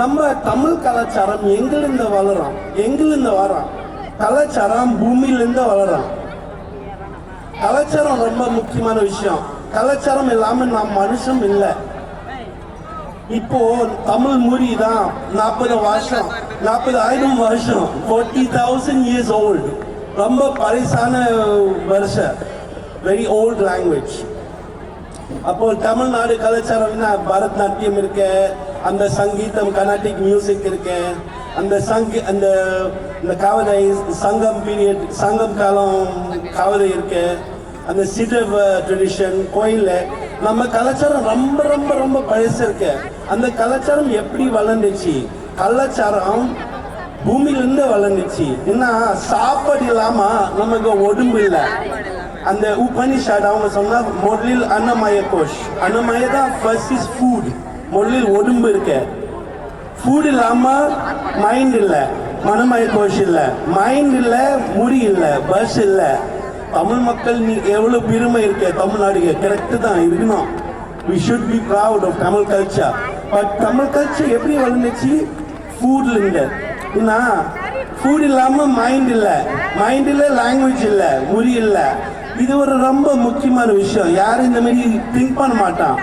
நம்ம தமிழ் கலாச்சாரம் எங்கிருந்து வளரும், எங்கிருந்து வரோம்? கலாச்சாரம் பூமியிலிருந்து வளரும். கலாச்சாரம் ரொம்ப முக்கியமான விஷயம். கலாச்சாரம் இல்லாம நாம் மனுஷன் இல்லை. இப்போ தமிழ் மொழி தான் 40,000 வருஷம் 40,000 years old. ரொம்ப பரிசான வருஷம், வெரி ஓல்ட் லாங்குவேஜ். அப்போ தமிழ்நாடு கலாச்சாரம் பரதநாட்டியம் இருக்கு, அந்த சங்கீதம் கர்நாடிக் மியூசிக் இருக்கு, அந்த அந்த கவிதை சங்கம் பீரியட், சங்கம் காலம் கவிதை இருக்கு, அந்த சிடவ ட்ரெடிஷன் கோயில்ல நம்ம கலாச்சாரம் ரொம்ப ரொம்ப ரொம்ப பழசு இருக்கு. அந்த கலாச்சாரம் எப்படி வளர்ந்துச்சு? கலாச்சாரம் பூமியிலிருந்து வளர்ந்துச்சு. ஏன்னா சாப்பாடு இல்லாம நமக்கு உடம்பு இல்லை. அந்த உபனிஷாட் அவங்க சொன்னா முதலில் அன்னமய கோஷ், அன்னமய தான் ஃபர்ஸ்ட் இஸ் ஃபுட். முதலில் உடம்பு இருக்கு. ஃபுட் இல்லாம மைண்ட் இல்லை, மனமய கோஷ் இல்லை, மைண்ட் இல்லை, முடி இல்லை, பஸ் இல்லை. தமிழ் மக்கள் நீ எவ்வளவு பெருமை இருக்கு தமிழ்நாடுக்கு, கரெக்டு தான் இருக்கணும். we should be proud of Tamil culture. But Tamil culture எப்படி வளர்ந்துச்சு? ஃபுட்ல இருந்து. ஏன்னா ஃபுட் இல்லாம மைண்ட் இல்லை, மைண்ட் இல்லை, லாங்குவேஜ் இல்லை, மொழி இல்லை. இது ஒரு ரொம்ப முக்கியமான விஷயம். யாரும் இந்த மாதிரி திங்க் பண்ண மாட்டான்.